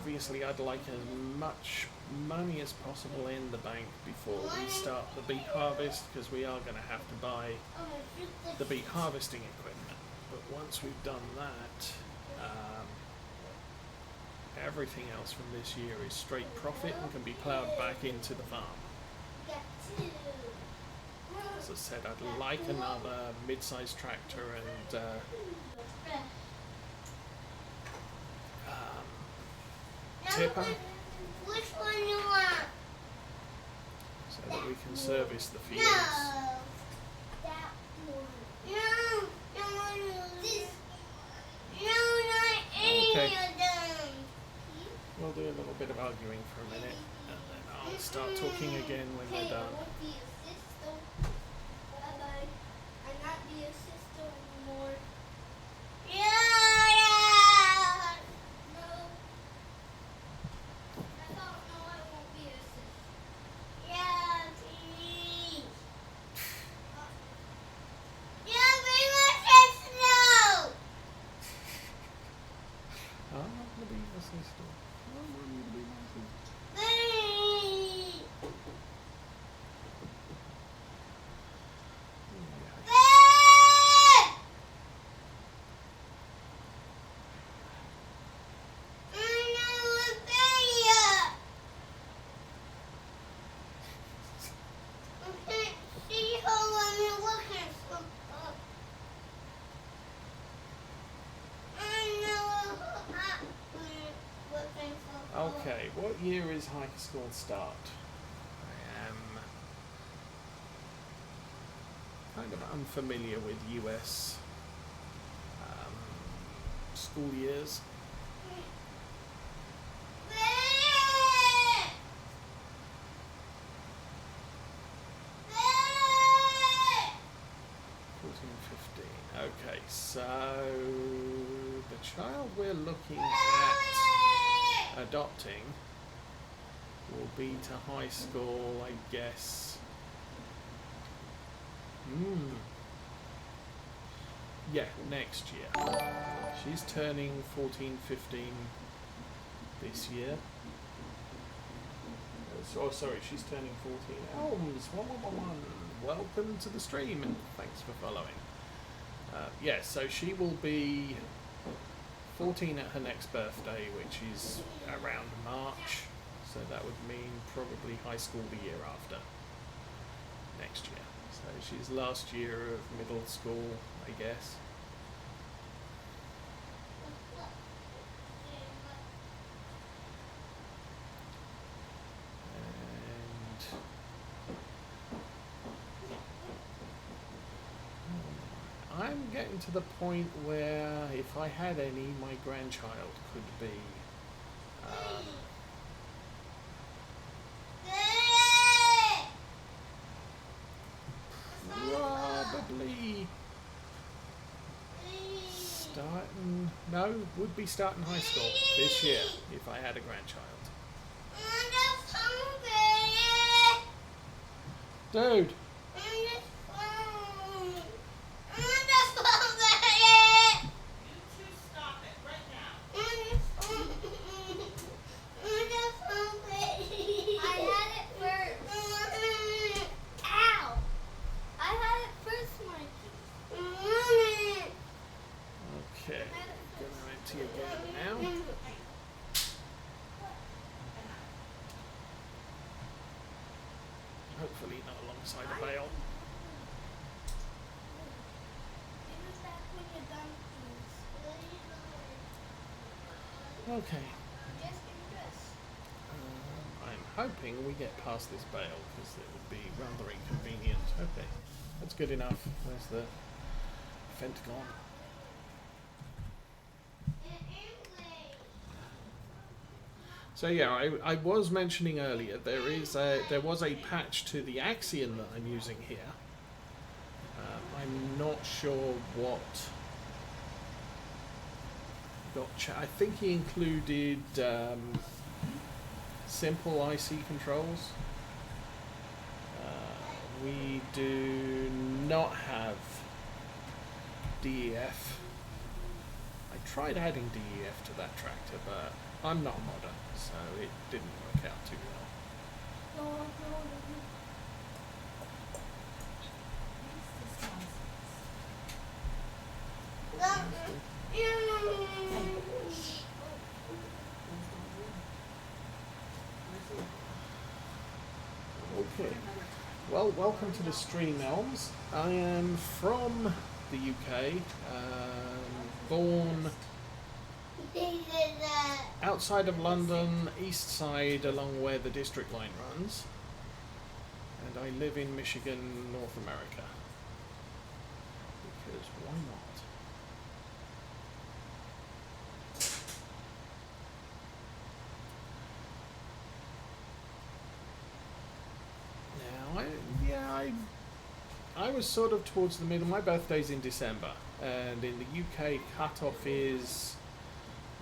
obviously I'd like as much money as possible in the bank before we start the beet harvest, because we are going to have to buy the beet harvesting equipment. But once we've done that, everything else from this year is straight profit and can be ploughed back into the farm. As I said, I'd like another mid-sized tractor and tipper, Which one you want? so that we can service the fields. That one. No, this. No, not any Okay. of them. We'll do a little bit of arguing for a minute, and then I'll start talking again when we're done. I won't be a sister. Bye-bye. I'm not be a sister anymore. Yeah. No. I don't know I won't be a sister. Yeah, please. Yeah, be my sister. I want to be my sister. I want you to be my sister. Please. Yeah. Please. I know a bear. I can't see her when you're looking for her. I know a hat when you're looking for her. Okay, what year is high school start? I am kind of unfamiliar with US school years. Bear. Bear. 14, 15. Okay, so the child we're looking at adopting will be to high school, I guess. Yeah, next year. She's turning 14, 15 this year. Oh, sorry, she's turning 14. Elms, 111. Welcome to the stream and thanks for following. Yeah, so she will be 14 at her next birthday, which is around March. So that would mean probably high school the year after. Next year. So she's last year of middle school, I guess. And I'm getting to the point where if I had any, my grandchild could be probably starting, no, would be starting high school this year if I had a grandchild. Dude! Okay, gonna enter your game now. Hopefully not alongside a bale. Okay. I'm hoping we get past this bale because it would be rather inconvenient. Okay, that's good enough. There's the fence gone. So yeah, I was mentioning earlier there was a patch to the Axion that I'm using here. I'm not sure what I think he included simple IC controls. We do not have DEF. I tried adding DEF to that tractor, but I'm not a modder, so it didn't work out too well. Okay. Well, welcome to the Stream Elms. I am from the UK, born outside of London, east side along where the district line runs, and I live in Michigan, North America. Because why not? I was sort of towards the middle. My birthday's in December, and in the UK, cut-off is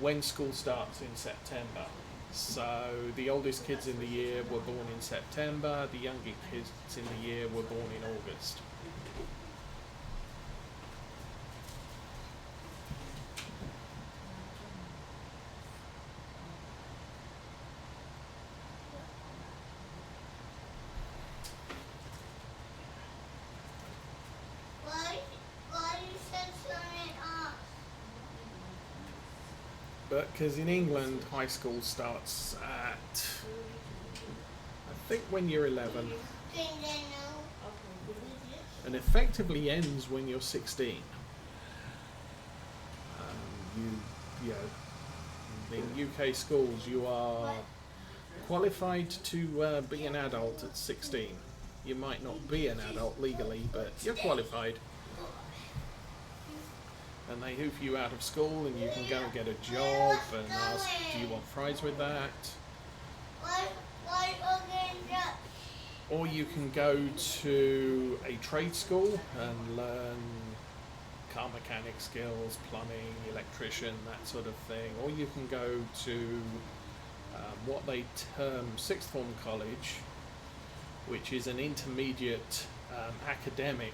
when school starts in September. So the oldest kids in the year were born in September, the younger kids in the year were born in August. But because in England, high school starts at, I think, when you're 11, and effectively ends when you're 16. In UK schools, you are qualified to be an adult at 16. You might not be an adult legally, but you're qualified. And they hoof you out of school, and you can go and get a job and ask, do you want fries with that? Or you can go to a trade school and learn car mechanic skills, plumbing, electrician, that sort of thing. Or you can go to what they term sixth form college, which is an intermediate academic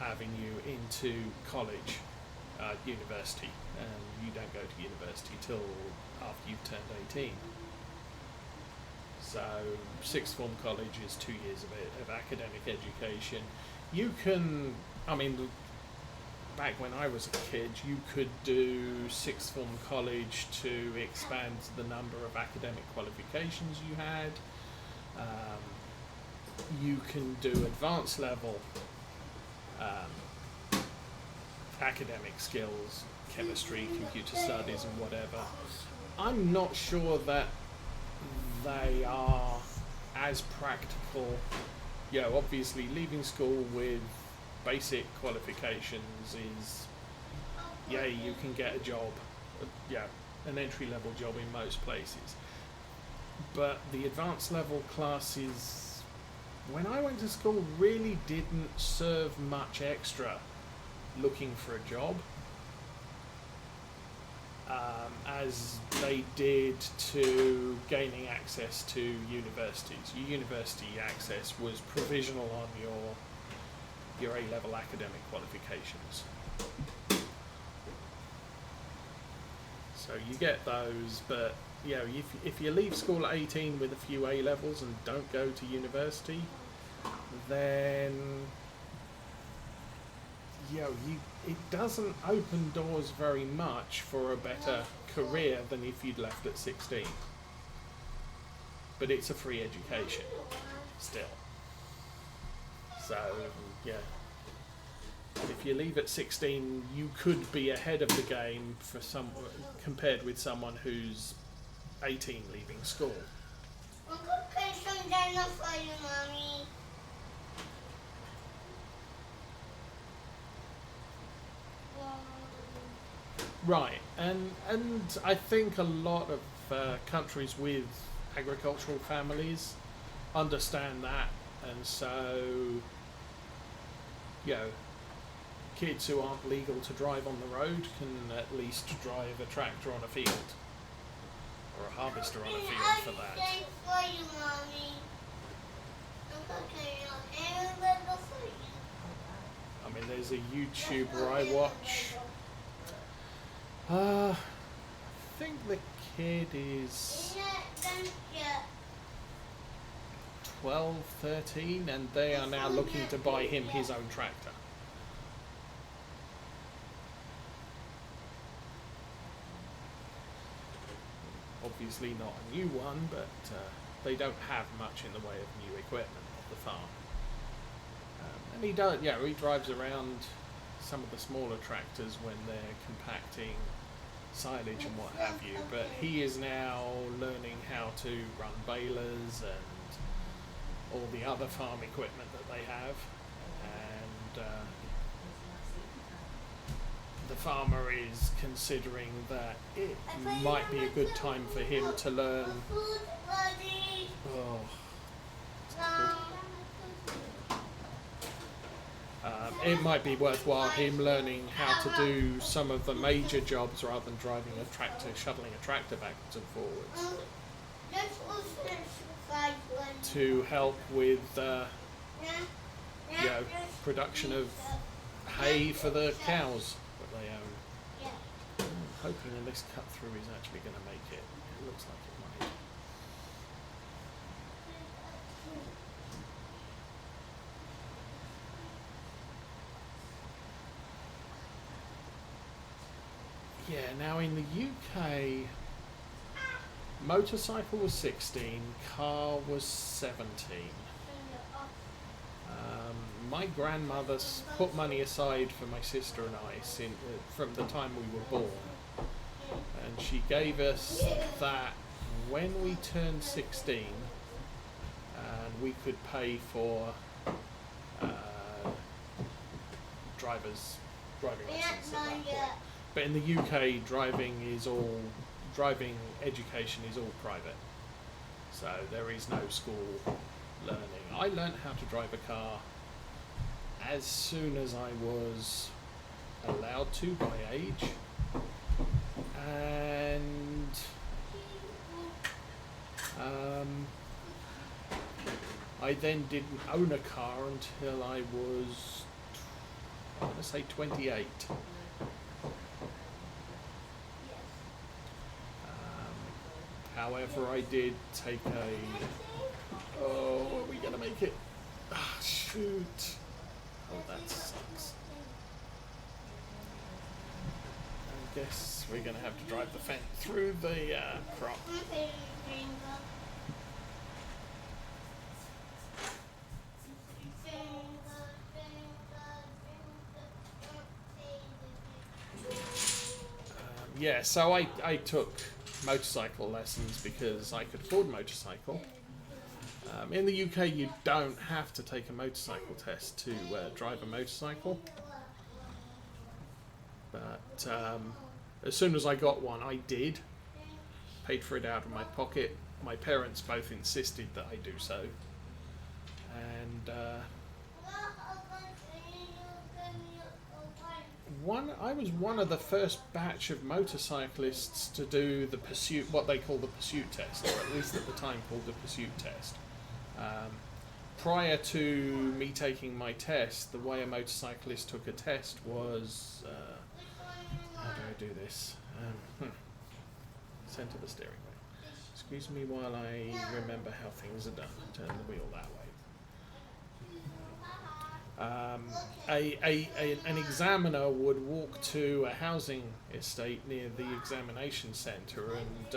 avenue into college, university, and you don't go to university till after you've turned 18. So sixth form college is 2 years of academic education. You can, back when I was a kid, you could do sixth form college to expand the number of academic qualifications you had. You can do advanced level academic skills, chemistry, computer studies, and whatever. I'm not sure that they are as practical. Obviously leaving school with basic qualifications is, you can get a job, an entry-level job in most places. But the advanced level classes, when I went to school, really didn't serve much extra looking for a job as they did to gaining access to universities. Your university access was provisional on your A-level academic qualifications. So you get those, but if you leave school at 18 with a few A-levels and don't go to university, then it doesn't open doors very much for a better career than if you'd left at 16. But it's a free education still. So if you leave at 16, you could be ahead of the game compared with someone who's 18 leaving school. Uncle, can some dinner for you, Mommy? Right, and I think a lot of countries with agricultural families understand that, and so kids who aren't legal to drive on the road can at least drive a tractor on a field, or a harvester on a field for that. For you, Mommy. There's a YouTuber I watch. the kid is Yeah. 12, 13, and they are now looking to buy him his own tractor. Obviously not a new one, but they don't have much in the way of new equipment at the farm. And he does, yeah, he drives around some of the smaller tractors when they're compacting silage and what have you, but he is now learning how to run balers and all the other farm equipment that they have, and the farmer is considering that it might be a good time for him to learn. Oh, it might be worthwhile him learning how to do some of the major jobs rather than driving a tractor, shuttling a tractor backwards and forwards, to help with production of hay for the cows that they own. I'm hoping this cut through is actually going to make it. It looks like it might. Yeah, now in the UK, motorcycle was 16, car was 17. My grandmother put money aside for my sister and I from the time we were born, and she gave us that when we turned 16, and we could pay for driving lessons at that point. But in the UK, driving education is all private, so there is no school learning. I learnt how to drive a car as soon as I was allowed to by age, and I then didn't own a car until I was, I want to say 28. However, I did take oh, are we going to make it? Ah, shoot. Oh, that sucks. I guess we're going to have to drive the fence through the crop. Yeah, so I took motorcycle lessons because I could afford a motorcycle. In the UK, you don't have to take a motorcycle test to drive a motorcycle, but as soon as I got one, I did. Paid for it out of my pocket. My parents both insisted that I do so, and I was one of the first batch of motorcyclists to do the pursuit, what they call the pursuit test, or at least at the time called the pursuit test. Prior to me taking my test, the way a motorcyclist took a test was, how do I do this? Centre the steering wheel. Excuse me while I remember how things are done. Turn the wheel that way. An examiner would walk to a housing estate near the examination centre, and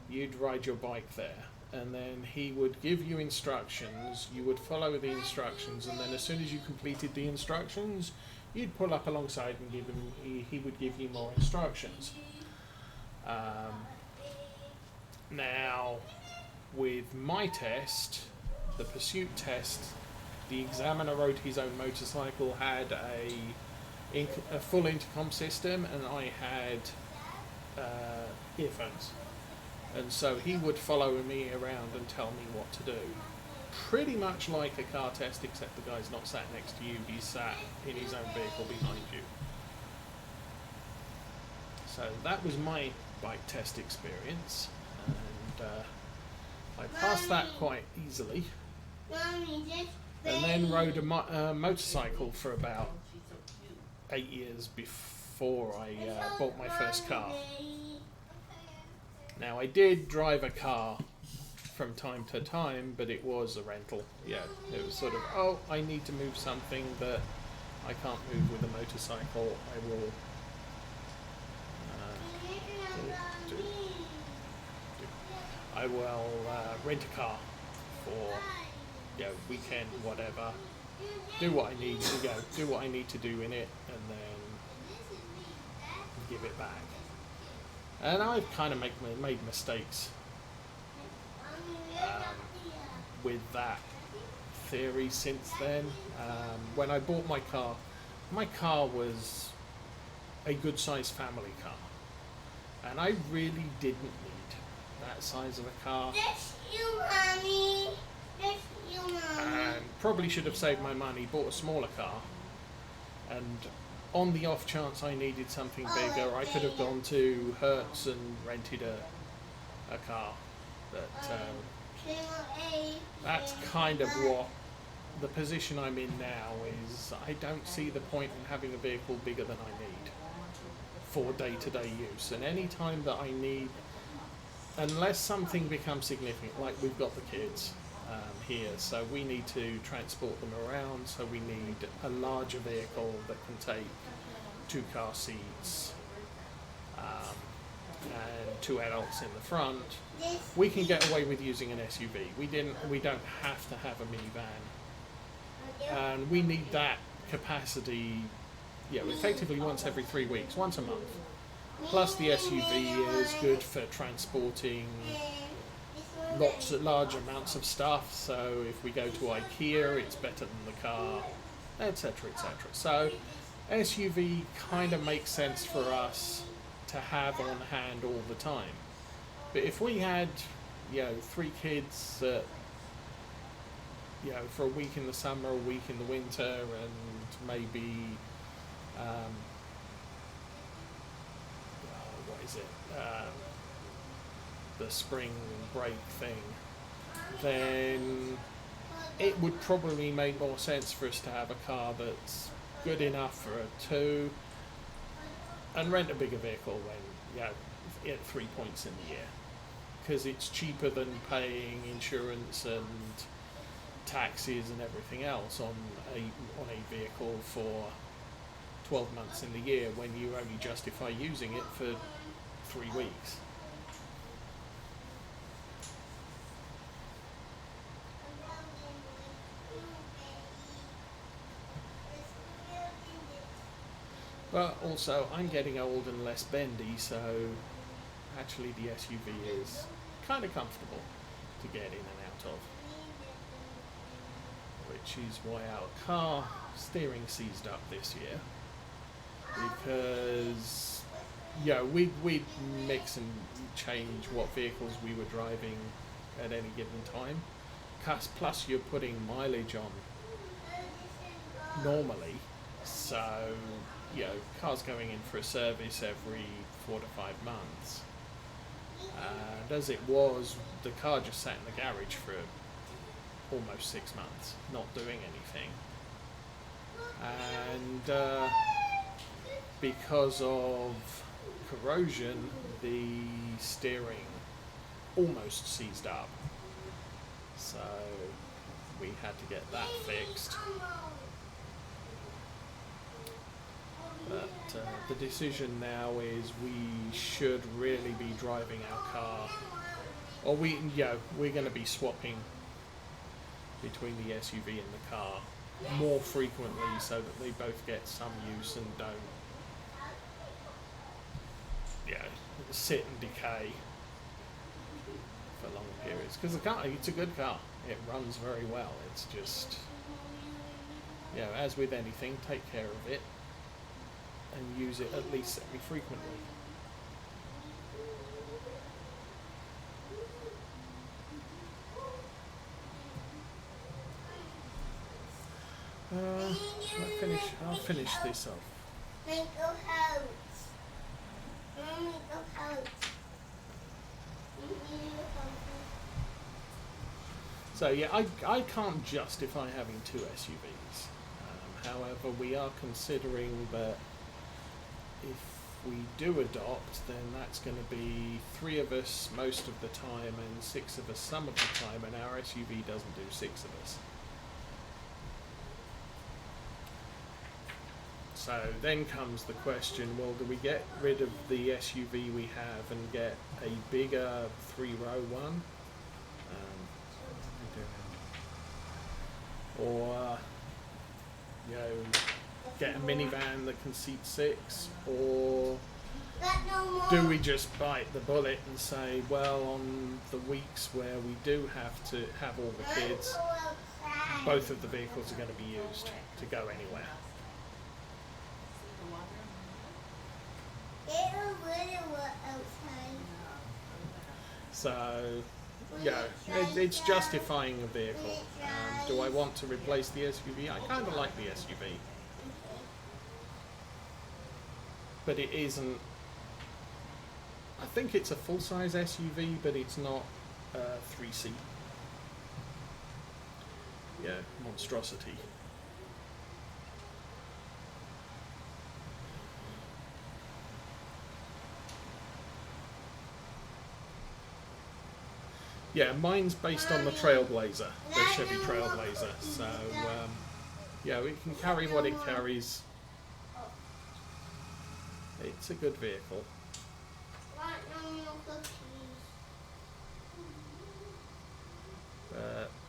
you'd ride your bike there, and then he would give you instructions. You would follow the instructions, and then as soon as you completed the instructions, you'd pull up alongside and give him. He would give you more instructions. Now, with my test, the pursuit test, the examiner rode his own motorcycle, had a full intercom system, and I had earphones. And so he would follow me around and tell me what to do. Pretty much like a car test, except the guy's not sat next to you, he's sat in his own vehicle behind you. So that was my bike test experience, and I passed that quite easily. And then rode a motorcycle for about 8 years before I bought my first car. Now, I did drive a car from time to time, but it was a rental. Yeah, it was sort of, oh, I need to move something that I can't move with a motorcycle. I will rent a car for weekend, whatever. Do what I need to do what I need to do in it, and then give it back. And I've kind of made mistakes with that theory since then. When I bought my car was a good sized family car, and I really didn't need that size of a car. That's you, Mommy. That's you, Mommy. And probably should have saved my money, bought a smaller car, and on the off chance I needed something bigger, I could have gone to Hertz and rented a car. But that's kind of what the position I'm in now is. I don't see the point in having a vehicle bigger than I need for day-to-day use. And any time that I need, unless something becomes significant, like we've got the kids here, so we need to transport them around, so we need a larger vehicle that can take 2 car seats and 2 adults in the front. We can get away with using an SUV. We don't have to have a minivan, and we need that capacity. Effectively once every 3 weeks, once a month. Plus the SUV is good for transporting large amounts of stuff, so if we go to IKEA it's better than the car, etc, etc. So SUV kind of makes sense for us to have on hand all the time. But if we had 3 kids for a week in the summer, a week in the winter, and maybe the spring break thing, then it would probably make more sense for us to have a car that's good enough for a 2 and rent a bigger vehicle when at 3 points in the year, because it's cheaper than paying insurance and taxes and everything else on a vehicle for 12 months in the year when you only justify using it for 3 weeks. But also, I'm getting old and less bendy, so actually the SUV is kind of comfortable to get in and out of. Which is why our car steering seized up this year. Because, we'd mix and change what vehicles we were driving at any given time. Plus you're putting mileage on normally, so cars going in for a service every 4 to 5 months. And as it was, the car just sat in the garage for almost 6 months, not doing anything. And because of corrosion, the steering almost seized up. So we had to get that fixed. But the decision now is we should really be driving our car, or we're going to be swapping between the SUV and the car more frequently so that they both get some use and don't sit and decay for long periods. Because the car, it's a good car. It runs very well. It's just, as with anything, take care of it and use it at least semi-frequently. I'll finish this off. So I can't justify having 2 SUVs. However, we are considering that if we do adopt, then that's going to be 3 of us most of the time and 6 of us some of the time, and our SUV doesn't do 6 of us. So then comes the question, well, do we get rid of the SUV we have and get a bigger 3-row one? Or, you know, get a minivan that can seat 6? Or do we just bite the bullet and say, well, on the weeks where we do have to have all the kids, both of the vehicles are going to be used to go anywhere? So, yeah, it's justifying a vehicle. Do I want to replace the SUV? I kind of like the SUV. But it isn't... I think it's a full-size SUV, but it's not 3-seat. Yeah, monstrosity. Yeah, mine's based on the Trailblazer, the Chevy Trailblazer. So, yeah, it can carry what it carries. It's a good vehicle.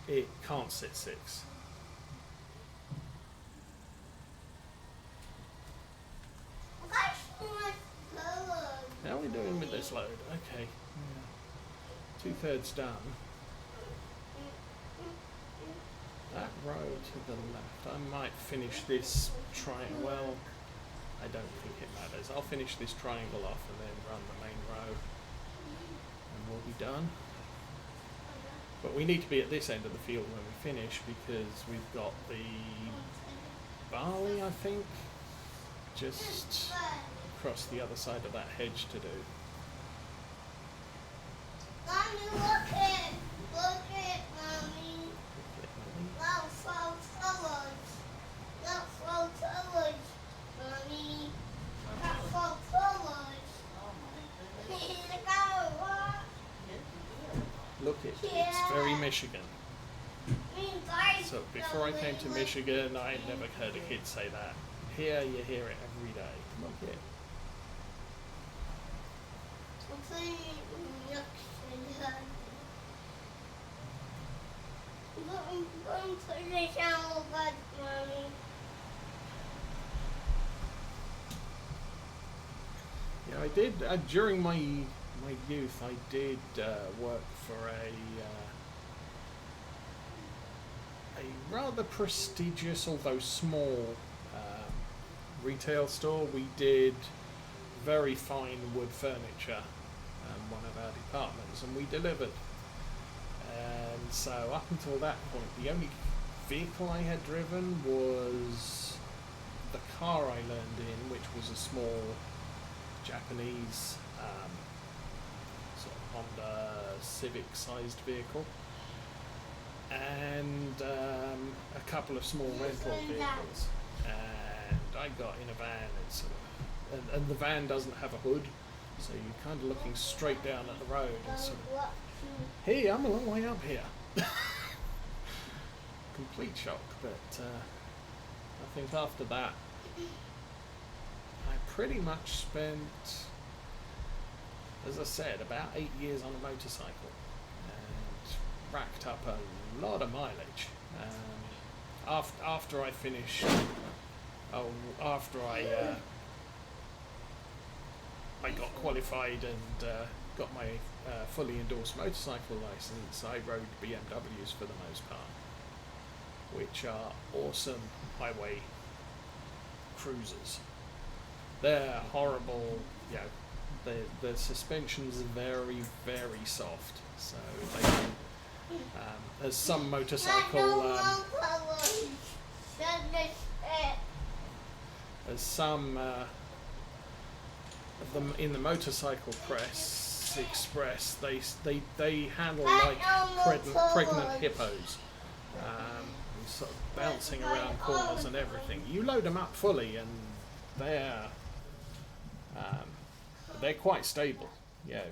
It can't sit 6. How are we doing with this load? Okay. 2/3 done. That row to the left. I might finish this triangle. Well, I don't think it matters. I'll finish this triangle off and then run the main row, and we'll be done. But we need to be at this end of the field when we finish, because we've got the barley, I think, just across the other side of that hedge to do. Mommy, look it, Mommy. Look, photos. Mommy. Look, it's very Michigan. So before I came to Michigan, I had never heard a kid say that. Here, you hear it every day. Look it. Yeah, I did during my youth. I did work for a rather prestigious, although small, retail store. We did very fine wood furniture, one of our departments, and we delivered. And so up until that point, the only vehicle I had driven was the car I learned in, which was a small Japanese sort of Honda Civic-sized vehicle, and a couple of small rental vehicles. And I got in a van, and the van doesn't have a hood, so you're kind of looking straight down at the road and sort of, hey, I'm a long way up here. Complete shock, but I think after that I pretty much spent, as I said, about 8 years on a motorcycle and racked up a lot of mileage. After I finished, after I got qualified and got my fully endorsed motorcycle license, I rode BMWs for the most part, which are awesome highway cruisers. They're horrible, you know, the suspension's very, very soft, so they can, as some motorcycle, as some of them in the motorcycle press express, they handle like pregnant hippos, sort of bouncing around corners and everything. You load them up fully and they're But they're quite stable. Yeah,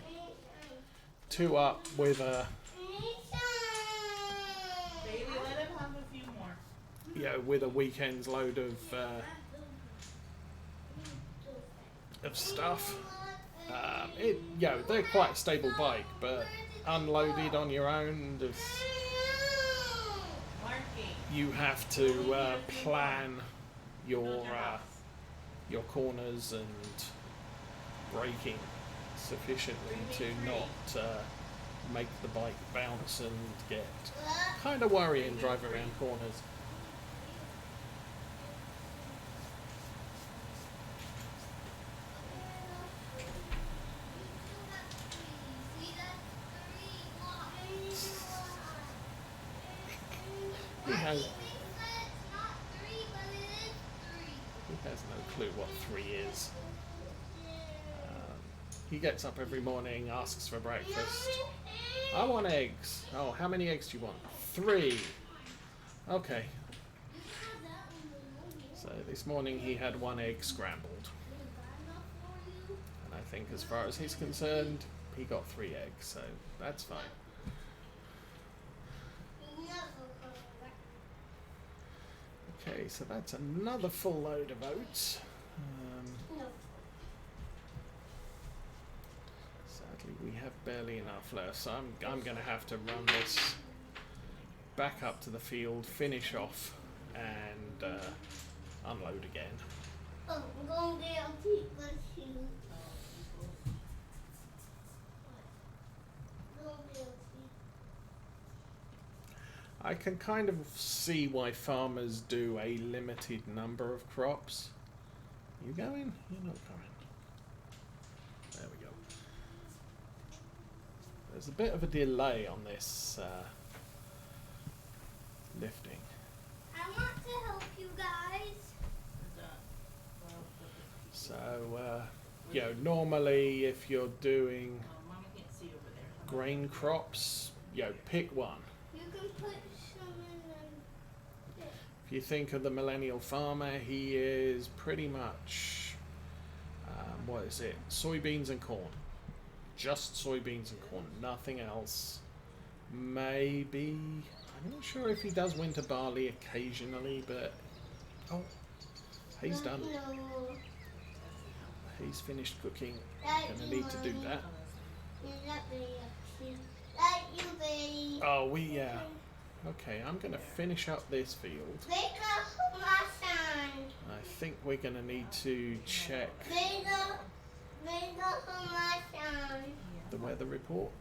2 up with a Baby, let him have a few more. with a weekend's load of stuff. They're quite a stable bike, but unloaded on your own, you have to plan your corners and braking sufficiently to not make the bike bounce and get kind of worrying driving around corners. He has no clue what 3 is. He gets up every morning, asks for breakfast. I want eggs. Oh, how many eggs do you want? 3. Okay. So this morning he had 1 egg scrambled. And I think as far as he's concerned, he got 3 eggs, so that's fine. Okay, so that's another full load of oats. Sadly, we have barely enough left, so I'm going to have to run this back up to the field, finish off, and unload again. Oh, I'm going to get my shoes. I can kind of see why farmers do a limited number of crops. You going? You're not going. There we go. There's a bit of a delay on this lifting. I want to help you guys. So, normally if you're doing grain crops, pick one. You can put some in them. If you think of the millennial farmer, he is pretty much, soybeans and corn. Just soybeans and corn, nothing else. Maybe, I'm not sure if he does winter barley occasionally, but, he's done. He's finished cooking. Gonna need to do that. Oh, okay, I'm gonna finish up this field. I think we're gonna need to check the weather report.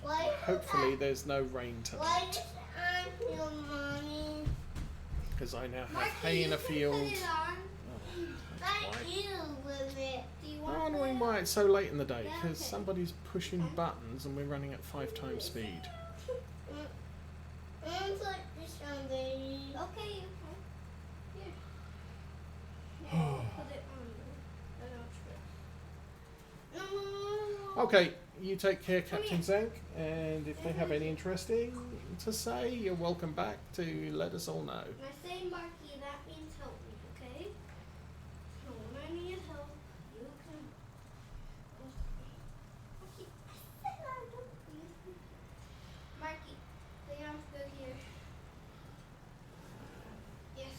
Hopefully there's no rain tonight, because I now have hay in a field. I'm wondering why it's so late in the day, because somebody's pushing buttons and we're running at 5 times speed. Okay, you take care, Captain Zank, and if they have any interesting to say, you're welcome back to let us all know. When I say Marky, that means help me, okay? So when I need help, you can... Marky, the arms go here. Yes.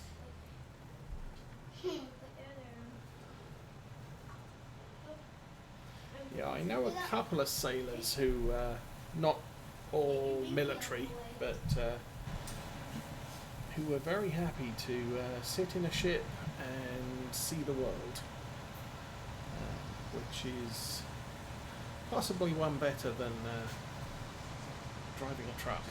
Put your other arm. Yeah, I know a couple of sailors who, not all military, but who were very happy to sit in a ship and see the world, which is possibly one better than driving a truck.